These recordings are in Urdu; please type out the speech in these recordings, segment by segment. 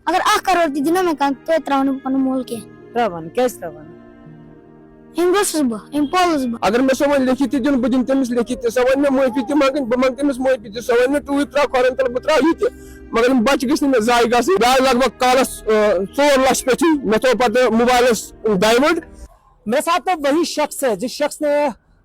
اگر 1 کروڑ تہِ دِنو مےٚ کانٛہہ توتہِ تراوٕ نہٕ بہٕ پنُن مول کینٛہہ تراوان کیٛازِ تراوان أمۍ گوٚژھُس بہٕ أمۍ پولُس بہٕ اگر مےٚ سۄ وۄنۍ لیکھِتھ تہِ دِن بہٕ دِمہٕ تٔمِس لیکھِتھ تہِ سۄ وَنہِ مےٚ معٲفی تہِ منٛگٕنۍ بہٕ منٛگہٕ تٔمِس معٲفی تہِ سۄ وَنہِ مےٚ ٹوٗپۍ تراو کھۄرن تل بہٕ تراو یہِ تہِ مگر یِم بچہِ گٔژھۍ نہٕ مےٚ ضایہِ گژھٕنۍ درٛاے لگ بگ کالس 4 لچھ پیٚٹھی مےٚ تھوٚو پتہٕ موبایلس ڈایوٲٹ میرے ساتھ تو وہی شخص ہے جس شخص نے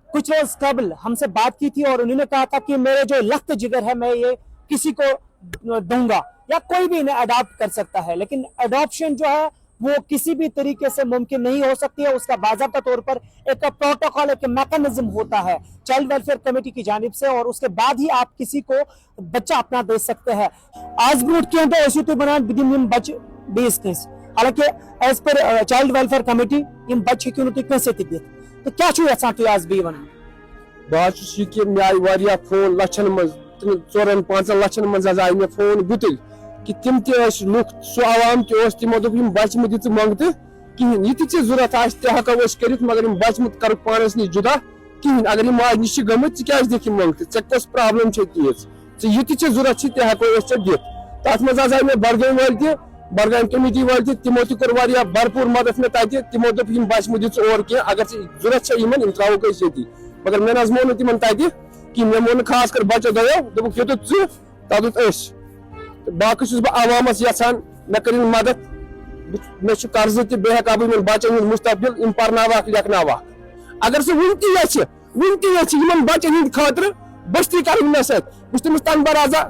کچھ روز قبل ہم سے بات کی تھی اور انہوں نے کہا تھا کہ میرے جو لخت جگر ہے میں یہ کسی کو دوں گا یا کوئی بھی انہیں اڈاپٹ کر سکتا ہے لیکن اڈاپشن جو ہے وہ کسی بھی طریقے سے ممکن نہیں ہو سکتی ہے اس کا باضابطہ طور پر ایک پروٹوکول ایک میکانزم ہوتا ہے چائلڈ ویلفیئر کمیٹی کی جانب سے اور اس کے بعد ہی آپ کسی کو بچہ اپنا دے سکتے ہیں آج برونٹ کیا تو ایسی تو بنان بدیم یم بچ بیس کنس حالانکہ as per child welfare committee M بچ ہیکو نہٕ تُہۍ کٲنٛسے تہِ دِتھ تو کیا چھُو یژھان تُہۍ آز بیٚیہِ وَنُن بہٕ حظ چھُس یہِ کہِ مےٚ آیہِ واریاہ فون لچھن منٛز 4-5 لچھن منٛز حظ آیہِ مےٚ فون گُتٕلۍ کہ تِم تہِ ٲسۍ لُکھ سُہ عوام تہِ اوس تِمو دوٚپ یِم بچہِ مہٕ دِ ژٕ منٛگتہٕ کِہیٖنۍ یہِ تہِ ژےٚ ضوٚرتھ آسہِ تہِ ہٮ۪کو أسۍ کٔرِتھ مگر یِم بچہِ مہٕ کرُکھ پانس نِش جُدا کِہیٖنۍ اگر یِم ماجہِ نِش چھِ گٔمٕتۍ ژٕ کیازِ دِکھ یِم منٛگتہٕ ژےٚ کۄس پرابلم چھےٚ تیٖژ ژےٚ یہِ تہِ ژےٚ ضوٚرتھ چھِ تہِ ہٮ۪کو أسۍ ژےٚ دِتھ تتھ منٛز حظ آیہِ مےٚ بڈگٲمۍ وٲلۍ تہِ بڈگامہِ کمیٹی وٲلۍ تہِ تِمو تہِ کوٚر واریاہ بھرپوٗر مدد مےٚ تتہِ تِمو دوٚپ یِم بچہِ مہٕ دِ ژٕ اور کینٛہہ اگر ژےٚ ضوٚرتھ چھےٚ یِمن یِم تراووکھ أسۍ ییٚتی مگر مےٚ نہ حظ مون نہٕ تِمن تتہِ کِہیٖنۍ مےٚ مون نہٕ خاص کر بچو دۄیو دوٚپُکھ یوٚتُتھ ژٕ توٚتُتھ أسۍ تہٕ باقٕے چھُس بہٕ عوامس یژھان مےٚ کٔرِنۍ مدد مےٚ چھُ قرضہٕ تہِ بیٚیہِ ہٮ۪کہٕ ہا بہٕ یِمن بچن ہُنٛد مستقبل یِم پرناوہاکھ لیکھناوہاکھ اگر سُہ وُنہِ تہِ یژھِ یِمن بچن ہٕنٛدِ خٲطرٕ بٔستی کرٕنۍ مےٚ سۭتۍ بہٕ چھُس تٔمِس تنہٕ برازا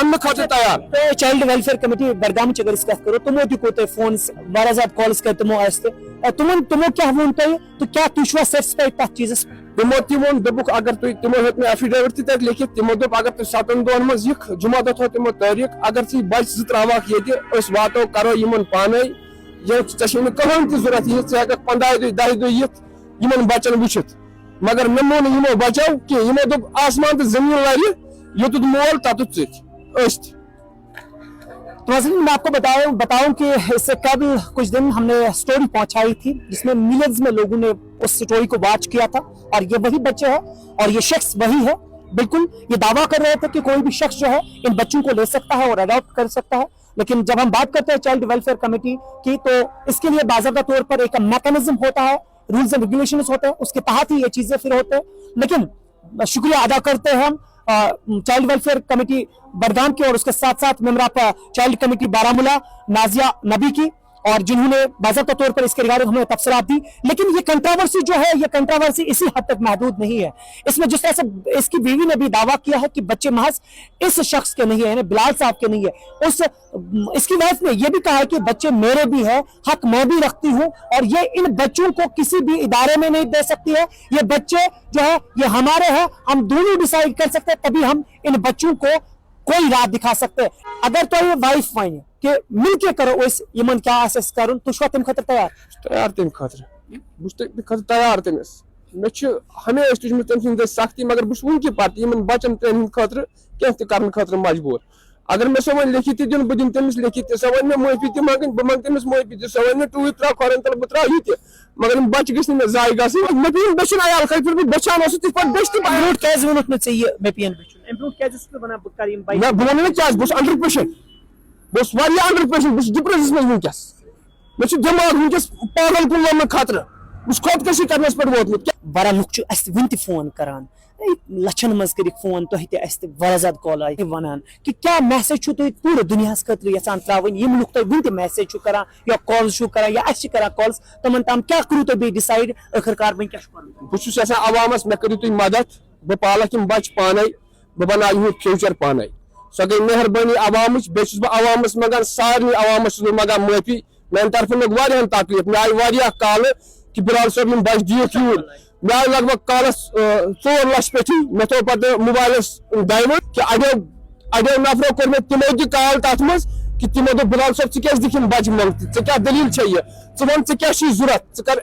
اننہٕ خٲطرٕ تیار تو چائلڈ ویلفیئر کمیٹی بڈگامٕچ اگر أسۍ کتھ کرو تِمو تہِ کوٚر تۄہہِ فونس واریاہ زیادٕ کالٕز کٔرۍ تِمو اسہِ تہِ تِمو کیاہ ووٚن تۄہہِ تہٕ کیاہ تُہۍ چھُوا سیٹسفاے تتھ چیٖزس تِمو تہِ ووٚن دوٚپُکھ اگر تُہۍ تِمو ہیوٚت مےٚ ایفِڈیوِٹ تہِ تتہِ لیکھِتھ تِمو دوٚپ اگر تُہۍ 7 دۄہن منٛز یِکھ جمعہ دۄہ تھوٚو تِمو تٲریٖخ اگر ژٕ بچہِ 2 تراوہاکھ ییٚتہِ أسۍ واتو کرو یِمن پانے ژےٚ چھُے نہٕ کٕہٕنۍ تہِ ضوٚرتھ یِتھ ژٕ ہٮ۪ککھ 15 دۄہ 10 دۄہ یِتھ یِمن بچن وٕچھِتھ مگر مےٚ مون نہٕ یِمو بچو کینٛہہ یِمو دوٚپ آسمان تہٕ زٔمیٖن لرِ یوٚتُتھ مول تتُتھ ژٕتھۍ أسۍ تہِ تو ناظرین میں آپ کو بتاؤں کہ اس سے قبل کچھ دن ہم نے سٹوری پہنچائی تھی جس میں ملینز میں لوگوں نے اس سٹوری کو واچ کیا تھا اور یہ وہی بچے ہیں اور یہ شخص وہی ہے بالکل یہ دعویٰ کر رہے تھے کہ کوئی بھی شخص جو ہے ان بچوں کو لے سکتا ہے اور اڈاپٹ کر سکتا ہے لیکن جب ہم بات کرتے ہیں چائلڈ ویلفیئر کمیٹی کی تو اس کے لیے باضابطہ طور پر ایک میکانزم ہوتا ہے رولز اینڈ ریگولیشنز ہوتے ہیں اس کے تحت ہی یہ چیزیں پھر ہوتے ہیں لیکن شکریہ ادا کرتے ہیں ہم چائلڈ ویلفیئر کمیٹی بڈگام کی اور اس کے ساتھ ساتھ member of child committee Baramulla Nazia نبی کی اور جنہوں نے باضابطہ طور پر اس کے ریگارڈنگ ہمیں تبصرات دی لیکن یہ کنٹراورسی جو ہے یہ کنٹراورسی اسی حد تک محدود نہیں ہے اس میں جس طرح سے اس کی بیوی نے بھی دعویٰ کیا ہے کہ بچے محض اس شخص کے نہیں ہیں بلال صاحب کے نہیں ہے اس کی وائف نے یہ بھی کہا ہے کہ بچے میرے بھی ہیں حق میں بھی رکھتی ہوں اور یہ ان بچوں کو کسی بھی ادارے میں نہیں دے سکتی ہے یہ بچے جو ہے یہ ہمارے ہیں ہم دونوں ڈیسائیڈ کر سکتے ہیں تبھی ہم ان بچوں کو کوئی راہ دکھا سکتے ہیں اگر تو یہ وائف وَنہِ کہ مل کے کرو أسۍ یِمن کیاہ آسہِ اَسہِ کَرُن تُہۍ چھُوا تَمہِ خٲطرٕ تیار تَمہِ خٲطرٕ بہٕ چھُس تَمہِ خٲطرٕ تیار تٔمِس مےٚ چھُ ہمیشہِ تُجمٕژ تٔمۍ سٕنٛدِ دٔسۍ سختی مگر بہٕ چھُس وٕنکہِ پتہٕ یِمن بچن ترٛٮ۪ن ہٕنٛدِ خٲطرٕ کینٛہہ تہِ کرنہٕ خٲطرٕ مجبوٗر اگر مےٚ سۄ وۄنۍ لیکھِتھ تہِ دِن بہٕ دِمہٕ تٔمِس لیکھِتھ تہِ سۄ وَنہِ مےٚ معٲفی تہِ منٛگٕنۍ بہٕ منٛگہٕ تٔمِس معٲفی تہِ سۄ وَنہِ مےٚ ٹوٗپۍ تراو کھۄرن تل بہٕ تراو یہِ تہِ مگر یِم بچہِ گٔژھۍ نہٕ مےٚ ضایہِ گژھٕنۍ مےٚ پیٚیِن دٔچھُن عیال یِتھ پٲٹھۍ بہٕ بٔچھان اوسُس تِتھ پٲٹھۍ بیٚچھِ تہِ برونٛٹھ کیازِ ووٚنُتھ مےٚ ژےٚ یہِ مےٚ پیٚیَن بٔچھُن اَمہِ برونٛٹھ کیازِ ٲسٕس بہٕ وَنان بہٕ کَرٕ یِم بہٕ وَنہٕ نہٕ کیازِ بہٕ چھُس 100% بہٕ چھُس واریاہ 100% بہٕ چھُس ڈِپرٮ۪شنس منٛز وٕنکٮ۪س مےٚ چھُ دٮ۪ماغ وٕنکٮ۪س پاگل کُن لوٚگمُت خطرٕ بہٕ چھُس خۄدکٔشی کرنس پٮ۪ٹھ ووتمُت واریاہ لُکھ چھِ اَسہِ وٕنہِ تہِ فون کران لچھن منٛز کٔرِکھ فون تۄہہِ تہِ اَسہِ تہِ واریاہ زیادٕ کال آیہِ وَنان کہ کیاہ میسیج چھُو تُہۍ پوٗرٕ دُنیاہس خٲطرٕ یژھان ترٛاوٕنۍ یِم لُکھ تۄہہِ وٕنہِ تہِ میسیج چھُو کران یا کالز چھُو کران یا اَسہِ چھِ کران کالز تِمن تام کیاہ کٔرِو تُہۍ بیٚیہِ ڈِسایڈ ٲخٕر کار وۄنۍ کیاہ چھُ کرُن بہٕ چھُس یژھان عوامس مےٚ کٔرِو تُہۍ مدد بہٕ پالکھ یِم بچہِ پانے بہٕ بناو یِہُنٛد فیوٗچر پانے سۄ گٔے مہربٲنی عوامٕچ بیٚیہِ چھُس بہٕ عوامس منٛگان سارنٕے عوامس چھُس بہٕ منٛگان معٲفی میانہِ طرفہٕ لوٚگ واریاہن تکلیٖف مےٚ آیہِ واریاہ کالہٕ کہ بلال صٲب یِم بچہِ دِیِکھ یوٗرۍ مےٚ آیہِ لگ بگ کالس 4 لچھ پیٚٹھی مےٚ تھوٚو پتہٕ موبایلس ڈایوٲٹ کہ اڑیو نفرو کوٚر مےٚ تِمو تہِ کال تتھ منٛز کہ تِمو دوٚپ بلال صٲب ژٕ کیازِ دِکھ یِم بچہِ منٛگتہٕ ژےٚ کیاہ دٔلیٖل چھےٚ یہِ ژٕ وَن ژےٚ کیاہ چھُے ضوٚرتھ ژٕ کر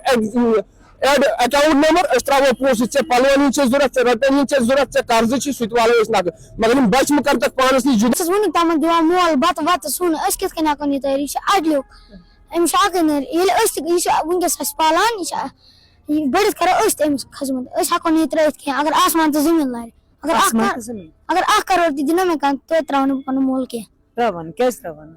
ایڈ اکاؤنٹ نمبر أسۍ تراوو پونٛسہٕ ژےٚ پلون ہِنٛدۍ چھےٚ ضوٚرتھ ژےٚ رۄپین ہِنٛدۍ چھےٚ ضوٚرتھ ژےٚ قرضہٕ چھُے سُہ تہِ والو أسۍ نقد مگر یِم بچہِ مہٕ کر تکھ پانس نِش جُدا بہٕ چھَس وٕنیُک تامَتھ دِوان مول بَتہٕ وَتہٕ سُن أسۍ کِتھ کٔنۍ ہٮ۪کو نہٕ یہِ تٲرِتھ یہِ چھُ اَڈلیُک أمِس چھُ اَکٕے نٔر ییٚلہِ أسۍ تہِ یہِ چھُ وٕنکٮ۪س اَسہِ پالان یہِ چھُ یہِ بٔڑِتھ کرو أسۍ تہِ أمِس خدمت أسۍ ہٮ۪کو نہٕ یہِ ترٲیِتھ کینٛہہ اگر آسمان تہٕ زٔمیٖن لرِ اگر 1 کروڑ تہِ دِنو مےٚ کانٛہہ توتہِ تراوٕ نہٕ بہٕ پنُن مول کینٛہہ تراوان کیازِ تراوان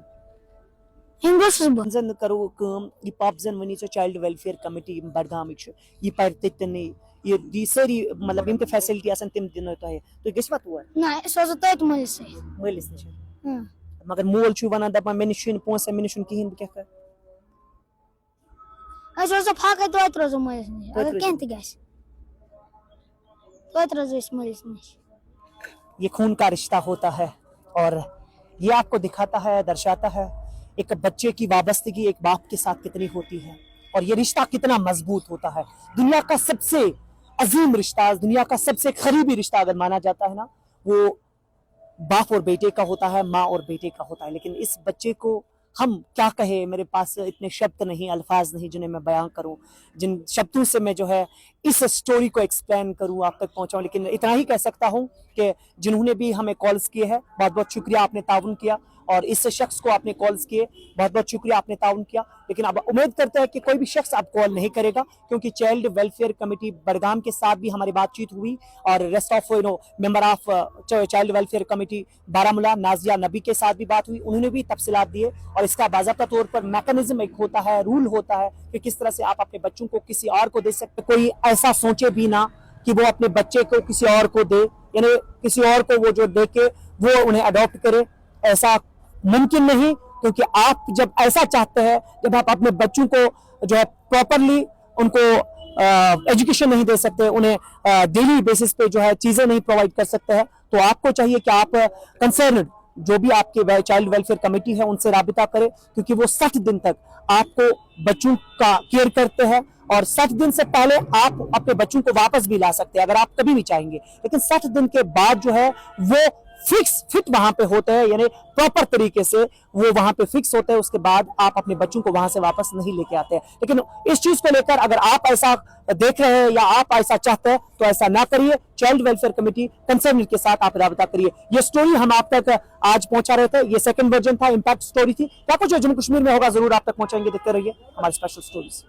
ہم گوشس بہ زن کرو کٲم یہ پاپ زن ونی ژےٚ چایلڈ ویلفیئر کمیٹی بڈگامٕکۍ چھِ یہ پرِ تتنٕے یہ سٲری مطلب یم تہِ فیسلٹی آسن تم دِنو تۄہہِ تُہۍ گٔژھوا تور نہ أسۍ روزو تٔتۍ مٲلِس سۭتۍ مٲلِس نِش مگر مول چھُ ونان دپان مےٚ نِش چھُنہٕ پونٛسہٕ مےٚ نِش چھُنہٕ کِہیٖنۍ بہٕ کیٛاہ کرٕ أسۍ روزو پھاکے توتہِ روزو مٲلِس نِش اگر کینٛہہ تہِ گژھِ توتہِ روزو أسۍ مٲلِس نِش یہ خون کا رشتہ ہوتا ہے اور یہ آپ کو دکھاتا ہے درشاتا ہے ایک بچے کی وابستگی ایک باپ کے ساتھ کتنی ہوتی ہے اور یہ رشتہ کتنا مضبوط ہوتا ہے دنیا کا سب سے عظیم رشتہ دنیا کا سب سے قریبی رشتہ اگر مانا جاتا ہے نا وہ باپ اور بیٹے کا ہوتا ہے ماں اور بیٹے کا ہوتا ہے لیکن اس بچے کو ہم کیا کہیں میرے پاس اتنے شبد نہیں الفاظ نہیں جنہیں میں بیان کروں جن شبدوں سے میں جو ہے اس سٹوری کو ایکسپلین کروں آپ تک پہنچاؤں لیکن اتنا ہی کہہ سکتا ہوں کہ جنہوں نے بھی ہمیں کالز کیے ہیں بہت بہت شکریہ آپ نے تعاون کیا اور اس شخص کو آپ نے کالز کیے بہت بہت شکریہ آپ نے تعاون کیا لیکن اب امید کرتے ہیں کہ کوئی بھی شخص اب کال نہیں کرے گا کیونکہ چائلڈ ویلفیئر کمیٹی بڈگام کے ساتھ بھی ہماری بات چیت ہوئی اور rest of member of child welfare committee Baramulla Nazia نبی کے ساتھ بھی بات ہوئی انہوں نے بھی تفصیلات دیے اور اس کا باضابطہ طور پر میکانزم ایک ہوتا ہے رول ہوتا ہے کہ کس طرح سے آپ اپنے بچوں کو کسی اور کو دے سکتے کوئی ایسا سوچے بھی نہ کہ وہ اپنے بچے کو کسی اور کو دے یعنی کسی اور کو وہ جو دے کے وہ انہیں اڈاپٹ کرے ایسا ممکن نہیں کیونکہ آپ جب ایسا چاہتے ہیں جب آپ اپنے بچوں کو جو ہے پراپرلی ان کو ایجوکیشن نہیں دے سکتے انہیں ڈیلی بیسس پہ جو ہے چیزیں نہیں پرووائڈ کر سکتے ہیں تو آپ کو چاہیے کہ آپ کنسرنڈ جو بھی آپ کے چائلڈ ویلفیئر کمیٹی ہے ان سے رابطہ کرے کیونکہ وہ 60 دن تک آپ کو بچوں کا کیئر کرتے ہیں اور 60 دن سے پہلے آپ اپنے بچوں کو واپس بھی لا سکتے ہیں اگر آپ کبھی بھی چاہیں گے لیکن 60 دن کے بعد جو ہے وہ فٹ وہاں پہ ہوتے ہیں یعنی پراپر طریقے سے وہ وہاں پہ فکس ہوتے ہیں اس کے بعد آپ اپنے بچوں کو وہاں سے واپس نہیں لے کے آتے ہیں لیکن اس چیز کو لے کر اگر آپ ایسا دیکھ رہے ہیں یا آپ ایسا چاہتے ہیں تو ایسا نہ کریے چائلڈ ویلفیئر کمیٹی کنسرن کے ساتھ آپ رابطہ کریے یہ سٹوری ہم آپ تک آج پہنچا رہے تھے یہ سیکنڈ ورژن تھا امپیکٹ سٹوری تھی کیا کچھ جموں کشمیر میں ہوگا ضرور آپ تک پہنچائیں گے دیکھتے رہیے ہمارے اسپیشل سٹوریز